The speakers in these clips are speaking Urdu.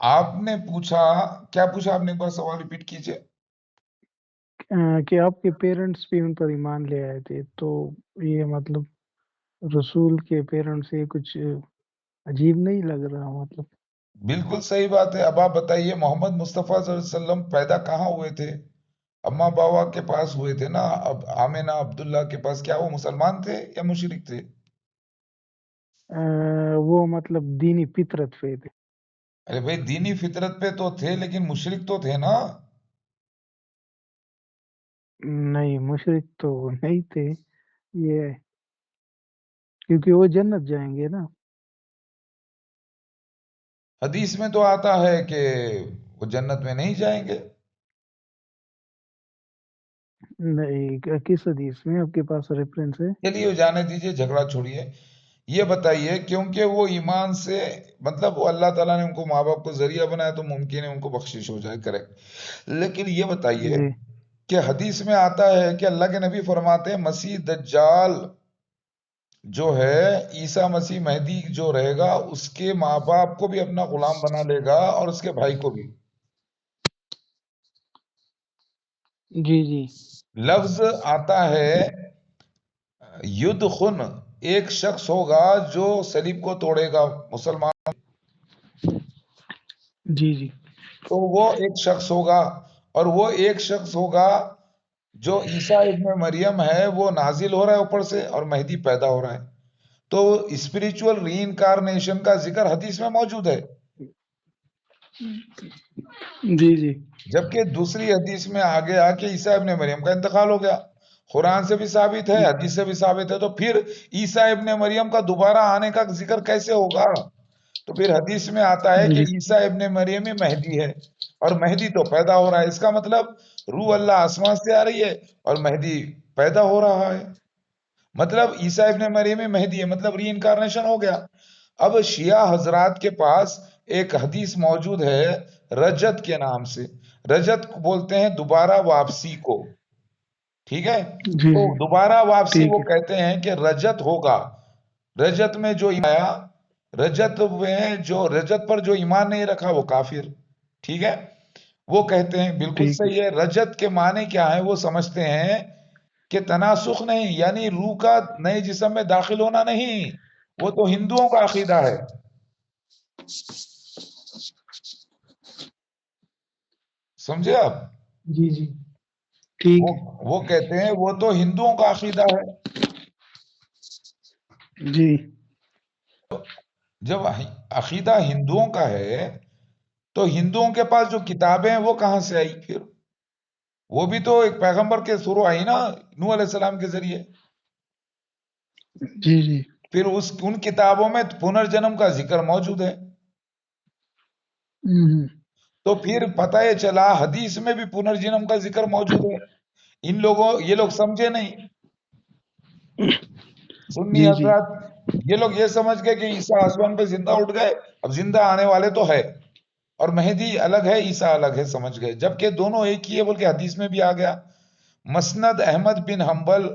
آپ نے پوچھا، کیا پوچھا آپ نے؟ ایک بار سوال ریپیٹ کیجئے۔ کہ آپ کے پیرنٹس بھی ان پر ایمان لے آئے تھے، تو یہ مطلب رسول کے پیرنٹس یہ کچھ عجیب نہیں لگ رہا مطلب؟ بالکل صحیح بات ہے۔ اب آپ بتائیے، محمد مصطفیٰ صلی اللہ علیہ وسلم پیدا کہاں ہوئے تھے؟ اما بابا کے پاس ہوئے تھے نا، اب آمنہ عبداللہ کے پاس۔ کیا وہ مسلمان تھے یا مشرک تھے؟ وہ مطلب دینی فطرت پہ تھے۔ ارے بھائی، دینی فطرت پہ تو تھے لیکن مشرک تو تھے نا۔ نہیں، مشرک تو نہیں تھے یہ، کیونکہ وہ جنت جائیں گے نا۔ حدیث میں تو آتا ہے کہ وہ جنت میں نہیں جائیں گے۔ نہیں، کس حدیث میں آپ کے پاس ریفرنس ہے؟ چلیے جانے دیجئے، جھگڑا چھوڑیے۔ یہ بتائیے، کیونکہ وہ ایمان سے، مطلب وہ اللہ تعالیٰ نے ان کو ماں باپ کو ذریعہ بنایا تو ممکن ہے ان کو بخشش ہو جائے، کریکٹ۔ لیکن یہ بتائیے جی کہ حدیث میں آتا ہے کہ اللہ کے نبی فرماتے ہیں مسیح دجال جو ہے، عیسیٰ مسیح مہدی جو رہے گا، اس کے ماں باپ کو بھی اپنا غلام بنا لے گا اور اس کے بھائی کو بھی۔ جی جی لفظ آتا ہے یدخن، ایک شخص ہوگا جو صلیب کو توڑے گا مسلمان، جی جی تو وہ ایک شخص ہوگا، اور وہ ایک شخص ہوگا جو عیسیٰ ابن مریم ہے، وہ نازل ہو رہا ہے اوپر سے اور مہدی پیدا ہو رہا ہے۔ تو اسپریچول ری انکارنیشن کا ذکر حدیث میں موجود ہے، جی جی جبکہ دوسری حدیث میں آگے آ کے عیسیٰ ابن مریم کا انتقال ہو گیا۔ قرآن سے بھی ثابت ہے، حدیث سے بھی ثابت ہے، تو پھر عیسیٰ ابن مریم کا دوبارہ آنے کا ذکر کیسے ہوگا؟ تو پھر حدیث میں آتا ہے کہ جی عیسیٰ ابن مریم ہی مہدی ہے، اور مہدی تو پیدا ہو رہا ہے۔ اس کا مطلب روح اللہ آسمان سے آ رہی ہے اور مہدی پیدا ہو رہا ہے، مطلب عیسیٰ ابن مریم ہی مہدی ہے، مطلب ری انکارنیشن ہو گیا۔ اب شیعہ حضرات کے پاس ایک حدیث موجود ہے رجت کے نام سے، رجت کو بولتے ہیں دوبارہ واپسی کو، ٹھیک ہے؟ جی تو جی دوبارہ واپسی ٹھیک وہ ہے کہتے ہیں کہ رجت ہوگا، رجت میں جو ایمان آیا، رجت پر جو ایمان نہیں رکھا وہ کافر، ٹھیک ہے؟ وہ کہتے ہیں بالکل ٹھیک ہے صحیح ہے۔ رجت کے معنی کیا ہے؟ وہ سمجھتے ہیں کہ تناسخ نہیں، یعنی روح کا نئے جسم میں داخل ہونا نہیں، وہ تو ہندوؤں کا عقیدہ ہے، سمجھے آپ؟ جی جی ٹھیک وہ ہے وہ کہتے ہیں وہ تو ہندوؤں کا عقیدہ ہے۔ جی جب عقیدہ ہندوؤں کا ہے تو ہندوؤں کے پاس جو کتابیں ہیں وہ کہاں سے آئی پھر؟ وہ بھی تو ایک پیغمبر کے تھرو آئی نا، نوح علیہ السلام کے ذریعے۔ جی جی پھر ان کتابوں میں پنرجنم کا ذکر موجود ہے، ہوں، تو پھر پتہ یہ چلا حدیث میں بھی پنرجنم کا ذکر موجود ہے۔ یہ لوگ سمجھے نہیں، سنی جی جی حضرات، یہ لوگ یہ سمجھ گئے کہ عیسیٰ آسمان پہ زندہ اٹھ گئے، اب زندہ آنے والے تو ہے، اور مہدی الگ ہے، عیسیٰ الگ ہے، سمجھ گئے، جبکہ دونوں ایک ہی ہے، بلکہ حدیث میں بھی آ گیا۔ مسند احمد بن حنبل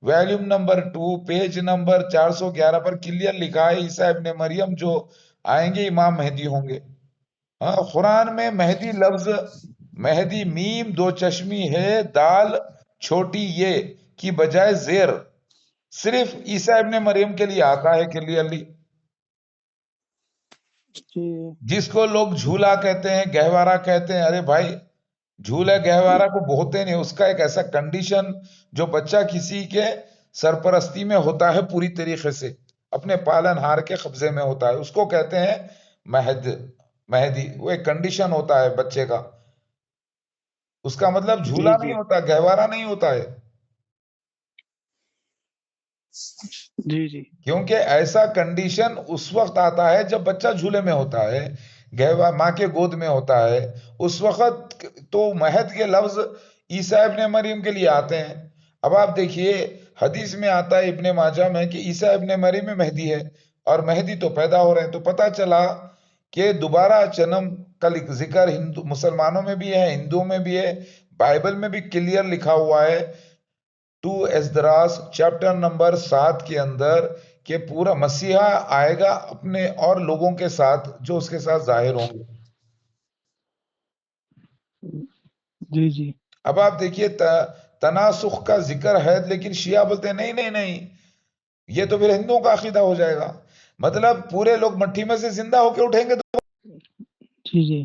ویلیوم نمبر 2 پیج نمبر 411 پر کلیئر لکھا ہے عیسیٰ ابن مریم جو آئیں گے امام مہدی ہوں گے۔ ہاں، قرآن میں مہدی لفظ، مہدی میم دو چشمی ہے، دال چھوٹی یہ کی بجائے زیر صرف عیسیٰ ابن مریم کے لیے آتا ہے کلیئرلی۔ جی جس کو لوگ جھولا کہتے ہیں، گہوارہ کہتے ہیں، ارے بھائی جھولے گہوارہ کو بہتے نہیں، اس کا ایک ایسا کنڈیشن جو بچہ کسی کے سرپرستی میں ہوتا ہے پوری طریقے سے، اپنے پالن ہار کے قبضے میں ہوتا ہے، اس کو کہتے ہیں مہدی، وہ ایک کنڈیشن ہوتا ہے بچے کا، اس کا مطلب جی جھولا نہیں جی ہوتا، گہوارہ نہیں ہوتا ہے، جی جی کیونکہ ایسا کنڈیشن اس وقت آتا ہے جب بچہ جھولے میں ہوتا ہے، ماں کے گود میں ہوتا ہے، اس وقت تو مہد کے لفظ عیسیٰ ابن مریم کے لیے آتے ہیں۔ اب آپ دیکھیے حدیث میں آتا ہے ابن ماجہ میں کہ عیسیٰ ابن مریم میں مہدی ہے، اور مہدی تو پیدا ہو رہے ہیں، تو پتہ چلا کہ دوبارہ جنم کا ذکر مسلمانوں میں بھی ہے، ہندوؤں میں بھی ہے، بائبل میں بھی کلیئر لکھا ہوا ہے 2 اسدراس چیپٹر نمبر 7 کے اندر کہ پورا مسیحا آئے گا اپنے اور لوگوں کے ساتھ جو اس کے ساتھ ظاہر ہوں گے۔ جی جی اب آپ دیکھیے تناسخ کا ذکر ہے، لیکن شیعہ بولتے ہیں نہیں نہیں نہیں، یہ تو پھر ہندوؤں کا عقیدہ ہو جائے گا، مطلب پورے لوگ مٹھی میں سے زندہ ہو کے اٹھیں گے تو جی جی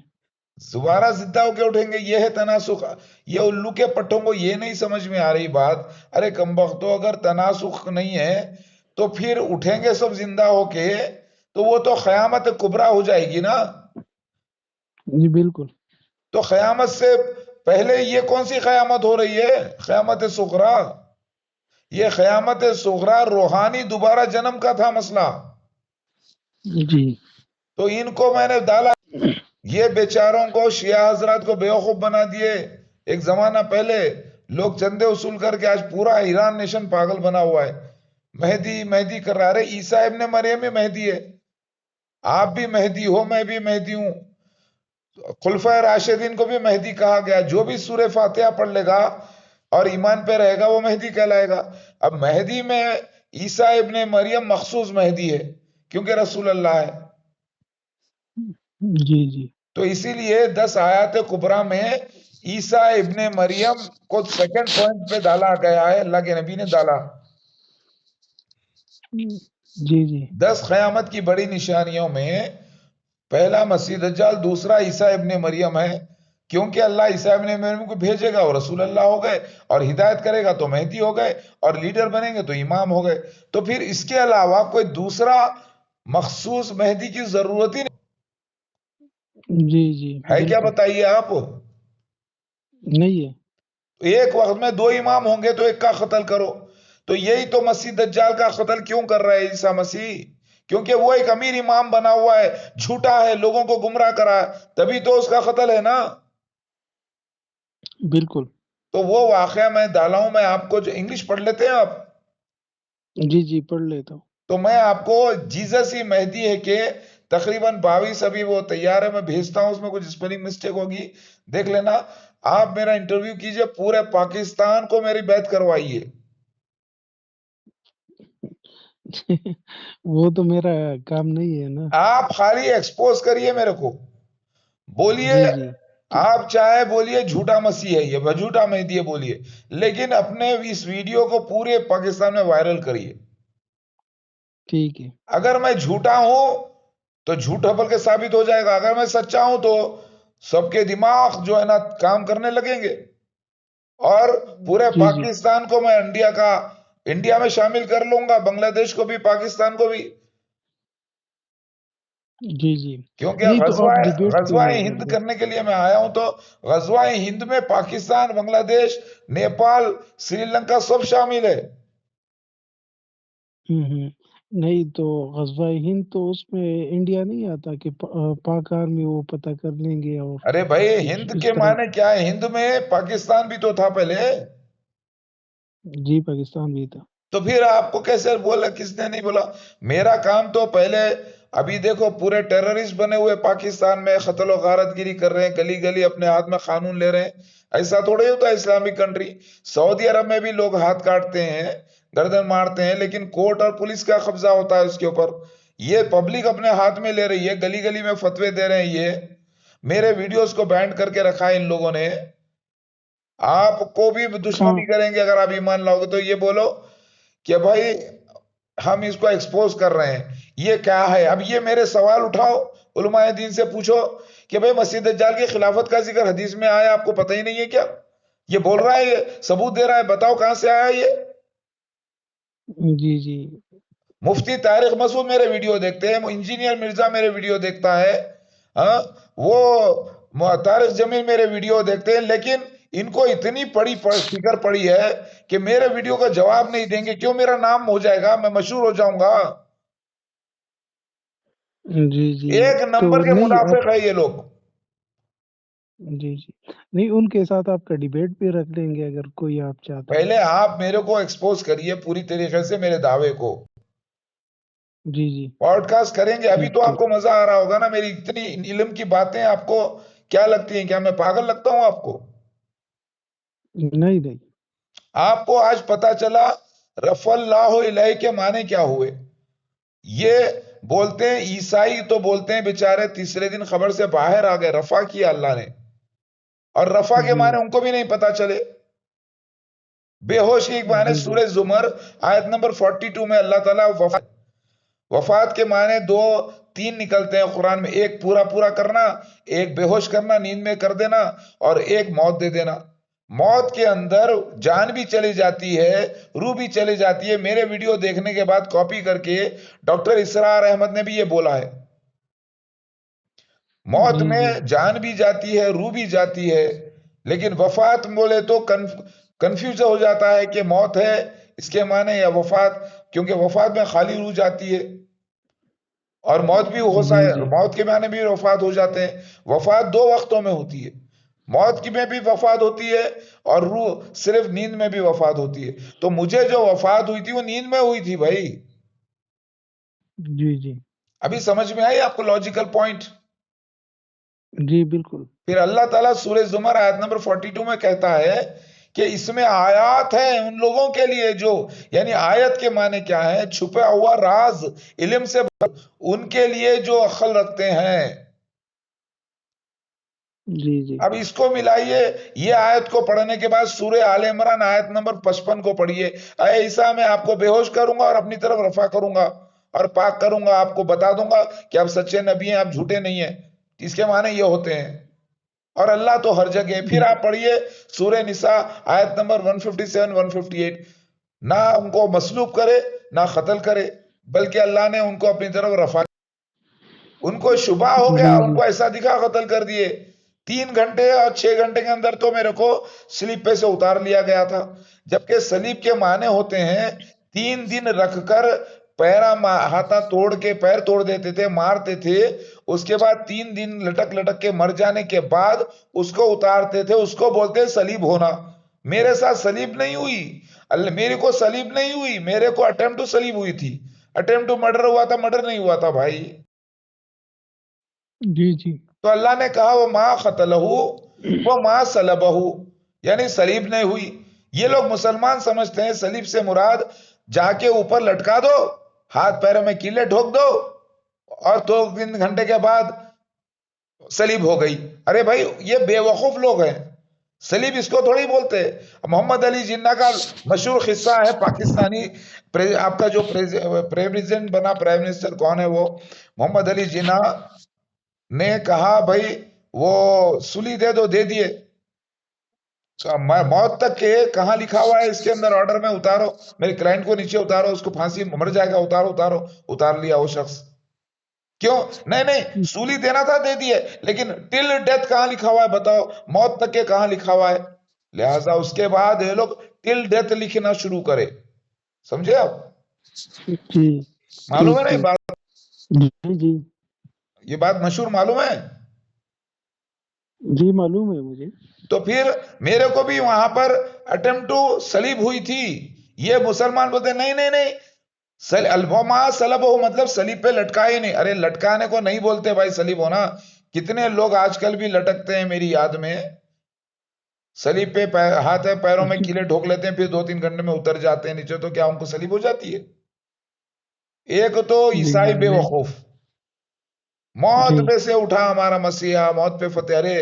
دوبارہ زندہ ہو کے اٹھیں گے، یہ ہے تناسخ۔ یہ الو کے پٹھوں کو یہ نہیں سمجھ میں آ رہی بات، ارے کمبختو اگر تناسخ نہیں ہے تو پھر اٹھیں گے سب زندہ ہو کے، تو وہ تو قیامت کبریٰ ہو جائے گی نا۔ جی بالکل۔ تو قیامت سے پہلے یہ کون سی قیامت ہو رہی ہے؟ قیامت صغریٰ۔ یہ قیامت صغریٰ روحانی دوبارہ جنم کا تھا مسئلہ، جی تو ان کو میں نے ڈالا، یہ بیچاروں کو شیعہ حضرات کو بیوقوف بنا دیے۔ ایک زمانہ پہلے لوگ چندے وصول کر کے، آج پورا ایران نیشن پاگل بنا ہوا ہے، مہدی مہدی کر رہا ہے۔ عیسیٰ ابن مریم ہی مہدی ہے، آپ بھی مہدی ہو، میں بھی مہدی ہوں، خلفائے راشدین کو بھی مہدی کہا گیا۔ جو بھی سورہ فاتحہ پڑھ لے گا اور ایمان پہ رہے گا وہ مہدی کہلائے گا۔ اب مہدی میں عیسیٰ ابن مریم مخصوص مہدی ہے کیونکہ رسول اللہ ہے، جی جی تو اسی لیے 10 آیات کبریٰ میں عیسیٰ ابن مریم کو سیکنڈ پوائنٹ پہ ڈالا گیا ہے، اللہ کے نبی نے ڈالا۔ جی جی 10 قیامت کی بڑی نشانیوں میں پہلا مسیح دجال، دوسرا عیسیٰ ابن مریم ہے، کیونکہ اللہ عیسیٰ ابن مریم کو بھیجے گا اور رسول اللہ ہو گئے، اور ہدایت کرے گا تو مہدی ہو گئے، اور لیڈر بنیں گے تو امام ہو گئے۔ تو پھر اس کے علاوہ کوئی دوسرا مخصوص مہدی کی ضرورت ہی نہیں جی جی ہے، کیا بالکل بتائیے آپ؟ نہیں ہے۔ ایک وقت میں 2 امام ہوں گے تو ایک کا قتل کرو، تو یہی تو مسیح دجال کا قتل کیوں کر رہا ہے عیسیٰ مسیح؟ کیونکہ وہ ایک امیر امام بنا ہوا ہے، جھوٹا ہے، لوگوں کو گمراہ کرا ہے، تبھی تو اس کا قتل ہے نا۔ بالکل تو وہ واقعہ میں ڈالا ہوں، میں آپ کو، جو انگلش پڑھ لیتے ہیں آپ، جی جی پڑھ لیتا ہوں۔ تو میں آپ کو جیزس ہی مہدی ہے کہ تقریباً 22 ابھی وہ تیار ہے، میں بھیجتا ہوں، اس میں کچھ اسپیلنگ مسٹیک ہوگی دیکھ لینا۔ آپ میرا انٹرویو کیجئے، پورے پاکستان کو میری بیعت کروائیے۔ وہ تو میرا کام نہیں ہے نا۔ آپ خالی ایکسپوز کریے میرے کو، بولیے، جی جی آپ چاہے بولیے جھوٹا مسیح ہے یہ، جھوٹا مہدی ہے بولیے، لیکن اپنے اس ویڈیو کو پورے پاکستان میں وائرل کریے۔ ٹھیک ہے۔ اگر میں جھوٹا ہوں تو جھوٹا بل کے ثابت ہو جائے گا، اگر میں سچا ہوں تو سب کے دماغ جو ہے نا کام کرنے لگیں گے، اور پورے جی جی پاکستان کو میں انڈیا میں شامل کر لوں گا، بنگلہ دیش کو بھی، پاکستان کو بھی، جی جی کیونکہ نہیں تو آپ ڈیبیٹ کیوں غزوہ نہیں ہند کرتے؟ کرنے کے لیے میں آیا ہوں، تو غزوہ ہند میں پاکستان، بنگلہ دیش، نیپال، سری لنکا سب شامل ہے۔ نہیں تو غزوہ ہند تو اس میں انڈیا نہیں آتا کہ پاک آرمی وہ پتہ کر لیں گے اور ارے بھائی، کچھ ہند اس کے طرح؟ معنی کیا ہے؟ ہند میں پاکستان بھی تو تھا پہلے، جی پاکستان بھی تھا۔ تو پھر آپ کو کیسے بولا؟ کس نے نہیں بولا؟ میرا کام تو پہلے، ابھی دیکھو پورے ٹیررسٹ بنے ہوئے پاکستان میں قتل و غارت گیری کر رہے ہیں، گلی گلی اپنے ہاتھ میں قانون لے رہے ہیں، ایسا تھوڑے ہوتا ہے اسلامک کنٹری۔ سعودی عرب میں بھی لوگ ہاتھ کاٹتے ہیں، گردن مارتے ہیں، لیکن کورٹ اور پولیس کا قبضہ ہوتا ہے اس کے اوپر۔ یہ پبلک اپنے ہاتھ میں لے رہی ہے، گلی گلی میں فتوے دے رہے ہیں، یہ میرے ویڈیوز کو بینڈ کر کے رکھا ہے ان لوگوں نے۔ آپ کو بھی کہاں؟ دشمنی کریں گے اگر آپ ایمان لاؤ گے، تو یہ بولو کہ بھائی ہم اس کو ایکسپوز کر رہے ہیں، یہ کیا ہے؟ اب یہ میرے سوال اٹھاؤ، علماء دین سے پوچھو کہ بھئی مسیح دجال کی خلافت کا ذکر حدیث میں آیا، آپ کو پتہ ہی نہیں ہے کیا؟ یہ بول رہا ہے، یہ ثبوت دے رہا ہے، بتاؤ کہاں سے آیا یہ؟ جی جی مفتی طارق مسعود میرے ویڈیو دیکھتے ہیں، انجینئر مرزا میرے ویڈیو دیکھتا ہے، ہاں، وہ طارق جمیل میرے ویڈیو دیکھتے ہیں، لیکن ان کو اتنی فکر پڑی ہے کہ میرے ویڈیو کا جواب نہیں دیں گے، کیوں؟ میرا نام ہو جائے گا، میں مشہور ہو جاؤں گا۔ جی جی ایک تو نمبر کے نہیں آپ، منافق ہے یہ لوگ۔ جی جی نہیں ان کے ساتھ آپ کا ڈیبیٹ بھی رکھ لیں گے اگر کوئی آپ چاہتا ہے پہلے تو۔ آپ میرے کو ایکسپوز کریے پوری طریقے سے میرے دعوے کو، جی جی پوڈ کاسٹ کریں گے، ابھی ٹھیک تو آپ ٹھیک۔ کو مزہ آ رہا ہوگا نا، میری اتنی علم کی باتیں آپ کو کیا لگتی ہیں؟ کیا میں پاگل لگتا ہوں آپ کو؟ نہیں نہیں آپ کو آج پتا چلا رفع اللہ الیہ کے معنی کیا ہوئے؟ یہ بولتے ہیں، عیسائی تو بولتے ہیں بیچارے تیسرے دن خبر سے باہر آ گئے، رفع کیا اللہ نے، اور رفع کے جی معنی ان کو بھی نہیں پتا چلے. بے ہوش کے معنی جی جی سورہ زمر آیت نمبر 42 میں اللہ تعالیٰ وفات کے معنی 2-3 نکلتے ہیں قرآن میں. ایک پورا پورا کرنا، ایک بے ہوش کرنا، نیند میں کر دینا، اور ایک موت دے دینا. موت کے اندر جان بھی چلی جاتی ہے، روح بھی چلی جاتی ہے. میرے ویڈیو دیکھنے کے بعد کاپی کر کے ڈاکٹر اسرار احمد نے بھی یہ بولا ہے. موت جی میں جی جان بھی جاتی ہے، روح بھی جاتی ہے. لیکن وفات بولے تو کنفیوز ہو جاتا ہے کہ موت ہے اس کے معنی یا وفات، کیونکہ وفات میں خالی روح جاتی ہے، اور موت بھی جی جی موت کے معنی بھی وفات ہو جاتے ہیں. وفات 2 وقتوں میں ہوتی ہے، موت کی میں بھی وفات ہوتی ہے، اور روح صرف نیند میں بھی وفات ہوتی ہے. تو مجھے جو وفات ہوئی تھی وہ نیند میں ہوئی تھی بھائی. جی جی ابھی سمجھ میں آئی آپ کو لاجیکل پوائنٹ؟ جی بالکل. پھر اللہ تعالیٰ سورہ زمر آیت نمبر 42 میں کہتا ہے کہ اس میں آیات ہیں ان لوگوں کے لیے جو، یعنی آیت کے معنی کیا ہے؟ چھپا ہوا راز علم سے ان کے لیے جو عقل رکھتے ہیں. جی جی اب اس کو ملائیے یہ آیت کو پڑھنے کے بعد سورہ آل عمران آیت نمبر 55 کو پڑھیے. اے عیسیٰ میں آپ کو بے ہوش کروں گا اور اپنی طرف رفع کروں گا اور پاک کروں گا، آپ کو بتا دوں گا کہ آپ سچے نبی ہیں، آپ جھوٹے نہیں ہیں. اس کے معنی یہ ہوتے ہیں. اور اللہ تو ہر جگہ. پھر آپ پڑھیے سورہ نساء آیت نمبر 157-158. نہ ان کو مسلوب کرے نہ قتل کرے، بلکہ اللہ نے ان کو اپنی طرف رفع. ان کو شبہ ہو گیا، جی ان جی کو ایسا دکھا قتل کر دیے. 3 گھنٹے اور 6 گھنٹے کے اندر تو میرے کو سلیب پہ سے اتار لیا گیا تھا. جبکہ سلیب کے معنی ہوتے ہیں 3 دن رکھ کر پیرا ہاتھا توڑ کے پیر توڑ دیتے تھے، مارتے تھے. اس کے بعد 3 دن لٹک لٹک کے مر جانے کے بعد اس کو اتارتے تھے. اس کو بولتے سلیب ہونا. میرے ساتھ سلیب نہیں ہوئی، میرے کو سلیب نہیں ہوئی، میرے کو اٹیمپٹ ٹو سلیب ہوئی تھی. اٹیمپٹ ٹو مرڈر ہوا تھا، مرڈر نہیں ہوا تھا بھائی. جی جی تو اللہ نے کہا وہ ماں قتلہ وہ ماں صلبہ، یعنی سلیب نہیں ہوئی. یہ لوگ مسلمان سمجھتے ہیں سلیب سے مراد جا کے اوپر لٹکا دو، ہاتھ پیروں میں کیلے ٹھوک دو، اور 2-3 گھنٹے کے بعد سلیب ہو گئی. ارے بھائی یہ بے وقوف لوگ ہیں، سلیب اس کو تھوڑی بولتے. محمد علی جناح کا مشہور قصہ ہے، پاکستانی آپ کا جو پریزیڈنٹ بنا، پرائم منسٹر کون ہے وہ، محمد علی جناح نے کہا بھائی وہ سلی دے دو، دے دیے. موت تک کے کہاں لکھا ہوا ہے اس کے اندر آرڈر میں؟ اتارو میرے کلائنٹ کو نیچے اتارو، اس کو پھانسی مر جائے گا، اتارو اتارو. اتار لیا وہ شخص. کیوں؟ نہیں سولی دینا تھا، دے دیے، لیکن ٹل ڈیتھ کہاں لکھا ہوا ہے بتاؤ؟ موت تک کے کہاں لکھا ہوا ہے؟ لہذا اس کے بعد یہ لوگ ٹل ڈیتھ لکھنا شروع کرے. سمجھے آپ؟ جی معلوم ٹھیک ہے نا یہ ٹھیک. بات؟ جی جی یہ بات مشہور معلوم ہے. جی معلوم ہے مجھے. تو پھر میرے کو بھی وہاں پر اٹیمپٹ ٹو سلیب ہوئی تھی. یہ مسلمان بولتے نہیں نہیں نہیں، الفما سلب ہو مطلب سلیب پہ لٹکائے نہیں. ارے لٹکانے کو نہیں بولتے بھائی سلیب ہونا. کتنے لوگ آج کل بھی لٹکتے ہیں میری یاد میں، سلیب پہ ہاتھ ہے پیروں میں کیلے ٹھوک لیتے ہیں، پھر 2-3 گھنٹے میں اتر جاتے ہیں نیچے. تو کیا ان کو سلیب ہو جاتی ہے؟ ایک تو جی عیسائی بے نہیں. وقوف، موت جی پہ سے اٹھا ہمارا مسیحا، موت پہ فتح. ارے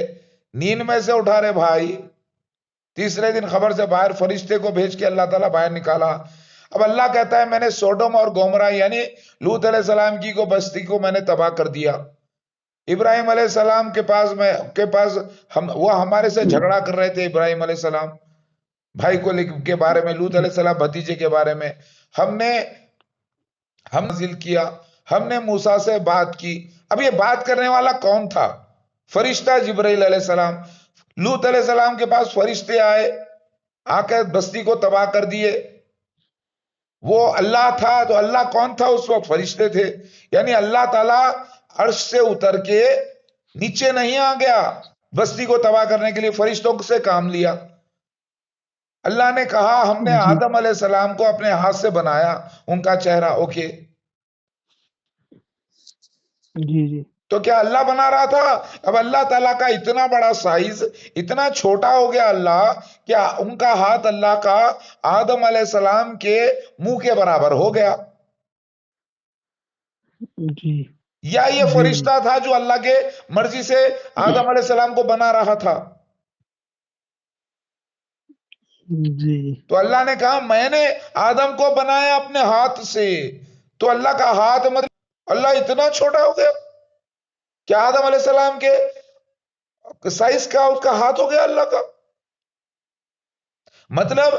نیند میں سے اٹھا رہے بھائی. تیسرے دن خبر سے باہر فرشتے کو بھیج کے اللہ تعالیٰ باہر نکالا. اب اللہ کہتا ہے میں نے سوڈوم اور گومرا یعنی لوط علیہ السلام کی کو بستی کو میں نے تباہ کر دیا. ابراہیم علیہ السلام کے پاس وہ ہمارے سے جھگڑا کر رہے تھے. ابراہیم علیہ السلام بھائی کو کے بارے میں، لوط علیہ السلام بھتیجے کے بارے میں ہم نازل کیا، ہم نے موسیٰ سے بات کی. اب یہ بات کرنے والا کون تھا؟ فرشتہ جبرائیل علیہ السلام. لوط علیہ السلام کے پاس فرشتے آئے، آ کر بستی کو تباہ کر دیے. وہ اللہ تھا تو اللہ کون تھا اس وقت؟ فرشتے تھے. یعنی اللہ تعالیٰ عرش سے اتر کے نیچے نہیں آ گیا بستی کو تباہ کرنے کے لیے، فرشتوں سے کام لیا. اللہ نے کہا ہم نے جی آدم علیہ السلام کو اپنے ہاتھ سے بنایا، ان کا چہرہ. اوکے، جی جی تو کیا اللہ بنا رہا تھا؟ اب اللہ تعالیٰ کا اتنا بڑا سائز اتنا چھوٹا ہو گیا اللہ، کیا ان کا ہاتھ اللہ کا آدم علیہ السلام کے منہ کے برابر ہو گیا؟ جی یا یہ جی فرشتہ تھا جو اللہ کے مرضی سے آدم علیہ السلام کو بنا رہا تھا؟ جی تو اللہ نے کہا میں نے آدم کو بنایا اپنے ہاتھ سے. تو اللہ کا ہاتھ مطلب اللہ اتنا چھوٹا ہو گیا کہ آدم علیہ السلام کے سائز کا اس کا ہاتھ ہو گیا اللہ کا. مطلب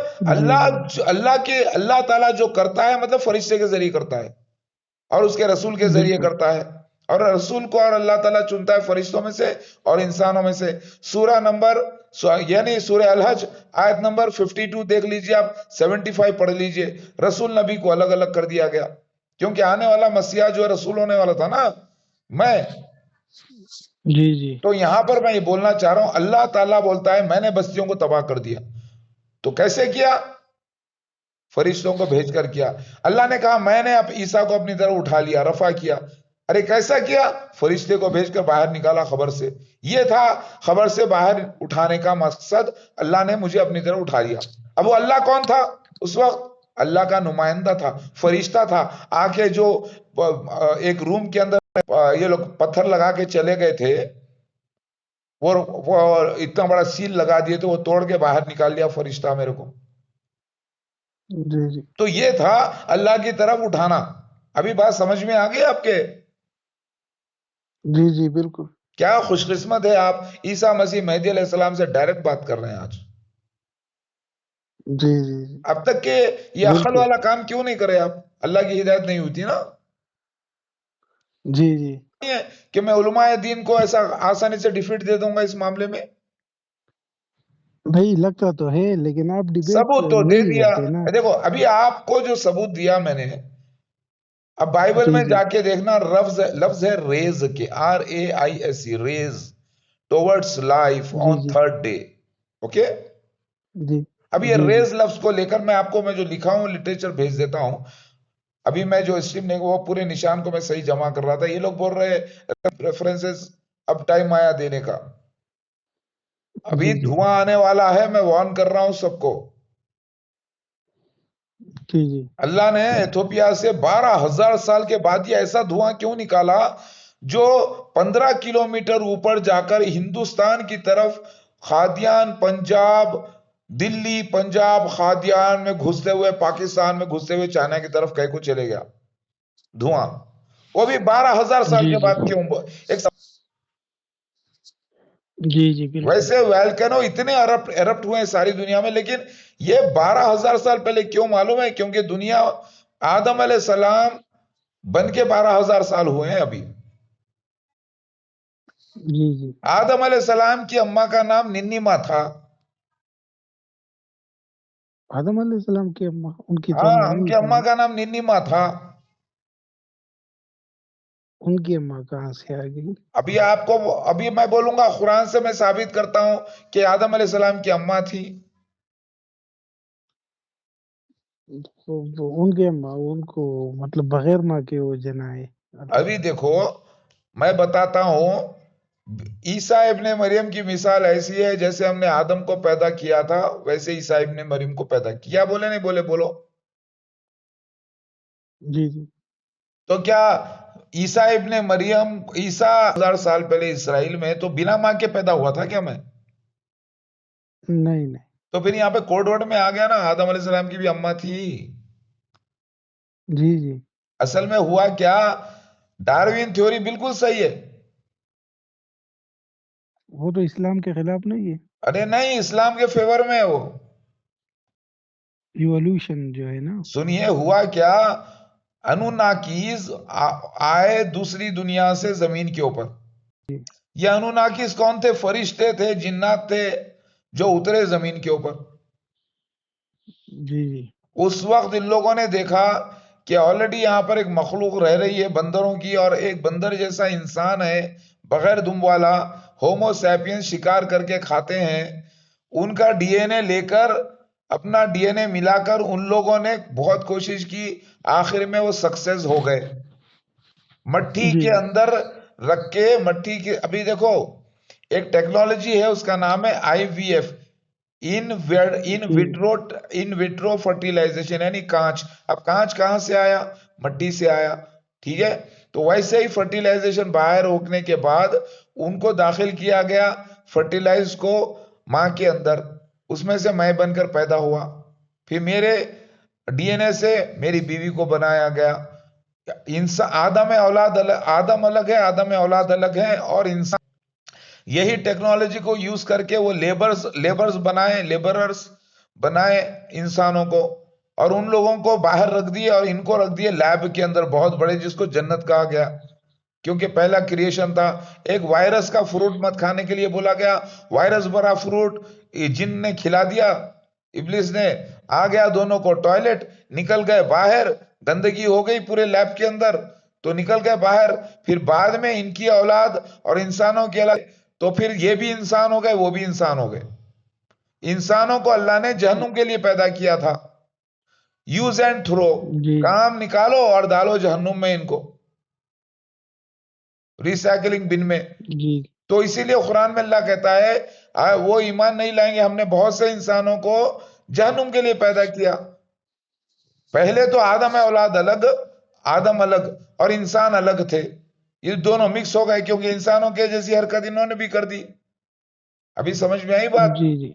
جی اللہ تعالیٰ جو کرتا ہے مطلب فرشتے کے ذریعے کرتا ہے اور اس کے رسول کے ذریعے بالکل. کرتا ہے. اور رسول کو اور اللہ تعالیٰ چنتا ہے فرشتوں میں سے اور انسانوں میں سے. سورہ نمبر یعنی سورہ الحج آیت نمبر 52 دیکھ لیجئے آپ، 75 پڑھ لیجئے. رسول نبی کو الگ الگ کر دیا گیا کیونکہ آنے والا مسیح جو ہے رسول ہونے والا تھا نا. میں جی تو یہاں پر میں یہ بولنا چاہ رہا ہوں اللہ تعالیٰ بولتا ہے میں نے بستیوں کو تباہ کر دیا. تو کیسے کیا؟ فرشتوں کو بھیج کر کیا. اللہ نے کہا میں نے اب عیسیٰ کو اپنی طرف اٹھا لیا، رفع کیا. ارے کیسا کیا؟ فرشتے کو بھیج کر باہر نکالا خبر سے. یہ تھا خبر سے باہر اٹھانے کا مقصد، اللہ نے مجھے اپنی طرف اٹھا لیا. اب وہ اللہ کون تھا اس وقت؟ اللہ کا نمائندہ تھا، فرشتہ تھا. آ کے جو ایک روم کے اندر یہ لوگ پتھر لگا کے چلے گئے تھے، وہ اتنا بڑا سیل لگا دیے تھے، وہ توڑ کے باہر نکال لیا فرشتہ میرے کو. جی تو یہ تھا اللہ کی طرف اٹھانا. ابھی بات سمجھ میں آ گئی آپ کے؟ جی بالکل. کیا خوش قسمت ہے آپ، عیسیٰ مسیح مہدی علیہ السلام سے ڈائریکٹ بات کر رہے ہیں آج. جی اب تک کہ یہ عقل بالکل. والا کام کیوں نہیں کرے آپ؟ اللہ کی ہدایت نہیں ہوتی نا. جی نہیں ہے کہ میں علماء دین کو ایسا آسانی سے ڈیفیٹ دے دوں گا اس معاملے میں. بھائی لگتا تو ہے لیکن آپ ڈیبیٹ ثبوت تو دے نہیں دیا. کرتے نا. دیکھو ابھی آپ کو جو ثبوت دیا میں نے، اب بائبل میں جی جا کے دیکھنا لفظ ہے ریز کے، RAISE، ریز ٹوورڈس لائف جی آن تھرڈ ڈے. اوکے. جی اب یہ جی ریز لفظ کو لے کر میں آپ کو میں جو لکھا ہوں لٹریچر بھیج دیتا ہوں. ابھی میں جو اسٹریم نے وہ پورے نشان کو میں صحیح جمع کر رہا تھا. یہ لوگ بول رہے ریفرنسز، اب ٹائم آیا دینے کا. ابھی جی دھواں آنے والا ہے، میں وارن کر رہا ہوں سب کو. جی اللہ نے ایتھوپیا سے 12,000 سال کے بعد یہ ایسا دھواں کیوں نکالا جو 15 کلومیٹر اوپر جا کر ہندوستان کی طرف قادیان، پنجاب، دلی، پنجاب، قادیان میں گھستے ہوئے، پاکستان میں گھستے ہوئے چائنا کی طرف کہیں کو چلے گیا دھواں. وہ بھی 12,000 سال جی کے بعد کیوں؟ ایک جی بالکل. ویسے ویلکینو اتنے ایرپٹ ہوئے ہیں ساری دنیا میں، لیکن یہ 12,000 سال پہلے کیوں معلوم ہے؟ کیونکہ دنیا آدم علیہ السلام بن کے 12,000 سال ہوئے ہیں ابھی. جی آدم علیہ السلام کی اماں کا نام ننیما تھا. آدم علیہ السلام کی اماں، ان کی تو ہاں اماں ان نہیں کی تھی اماں نا. کا نام ننیما تھا. ان کی اماں کہاں سے آ گئی؟ ابھی میں بولوں گا قرآن سے میں ثابت کرتا ہوں کہ آدم علیہ السلام کی اماں تھی. ان کے اماں ان کو مطلب بغیر ماں کے وہ جنائے. ابھی دیکھو میں بتاتا ہوں، عیسیٰ ابن مریم کی مثال ایسی ہے جیسے ہم نے آدم کو پیدا کیا تھا ویسے عیسیٰ ابن مریم کو پیدا کیا. بولے نہیں بولے؟ بولو. جی تو کیا عیسیٰ ابن مریم، عیسیٰ 1000 سال پہلے اسرائیل میں تو بنا ماں کے پیدا ہوا تھا کیا میں؟ نہیں تو پھر یہاں پہ کوڈ ورڈ میں آ گیا نا آدم علیہ السلام کی بھی اماں تھی. جی اصل میں ہوا کیا، ڈاروین تھیوری بالکل صحیح ہے. وہ تو اسلام کے خلاف نہیں ہے. ارے نہیں، اسلام کے فیور میں ہے وہ. ایوولوشن جو ہے نا. سنیے ہوا کیا، انوناکیز آئے دوسری دنیا سے زمین کے اوپر. یہ انوناکیز کون تھے؟ فرشتے تھے، جنات تھے جو اترے زمین کے اوپر. جی اس وقت ان لوگوں نے دیکھا کہ آلریڈی یہاں پر ایک مخلوق رہ رہی ہے بندروں کی، اور ایک بندر جیسا انسان ہے بغیر دم والا، ہومو سیپینز، شکار کر کے کھاتے ہیں. ان کا ڈی این اے لے کر، اپنا ڈی این اے ملا کر ان لوگوں نے بہت کوشش کی، آخر میں وہ سکسیس ہو گئے. مٹھی جی کے اندر رکھ کے، مٹھی کے، ابھی دیکھو ایک ٹیکنالوجی ہے اس کا نام ہے IVF، ان ویٹرو فرٹیلائزیشن، یعنی کانچ. اب کانچ کہاں سے آیا؟ مٹی سے آیا. ٹھیک ہے. تو ویسے ہی فرٹیلائزیشن باہر روکنے کے بعد ان کو داخل کیا گیا فرٹیلائز کو ماں کے اندر. اس میں سے میں بن کر پیدا ہوا، پھر میرے ڈی این اے سے میری بیوی کو بنایا گیا. انسان آدم اولاد الگ، آدم الگ ہے، آدم اولاد الگ ہے، اور انسان یہی ٹیکنالوجی کو یوز کر کے وہ لیبررز بنائے انسانوں کو، اور ان لوگوں کو باہر رکھ دیے اور ان کو رکھ دیے لیب کے اندر بہت بڑے، جس کو جنت کہا گیا، کیونکہ پہلا کریشن تھا. ایک وائرس کا فروٹ مت کھانے کے لیے بولا گیا، وائرس بھرا فروٹ جن نے کھلا دیا، ابلیس نے. آ گیا دونوں کو ٹوائلٹ، نکل گئے باہر، گندگی ہو گئی پورے لیب کے اندر، تو نکل گئے باہر. پھر بعد میں ان کی اولاد اور انسانوں کی اولاد، تو پھر یہ بھی انسان ہو گئے، وہ بھی انسان ہو گئے. انسانوں کو اللہ نے جہنم کے لیے پیدا کیا تھا. یوز اینڈ تھرو، جی کام نکالو اور ڈالو جہنم میں ان کو، ریسائکلنگ بن میں. جی تو اسی لیے قرآن میں اللہ کہتا ہے وہ ایمان نہیں لائیں گے، ہم نے بہت سے انسانوں کو جہنم کے لیے پیدا کیا. پہلے تو آدم اولاد الگ، آدم الگ اور انسان الگ تھے، یہ دونوں مکس ہو گئے کیونکہ انسانوں کے جیسی حرکت انہوں نے بھی کر دی. ابھی سمجھ میں آئی بات؟ جی جی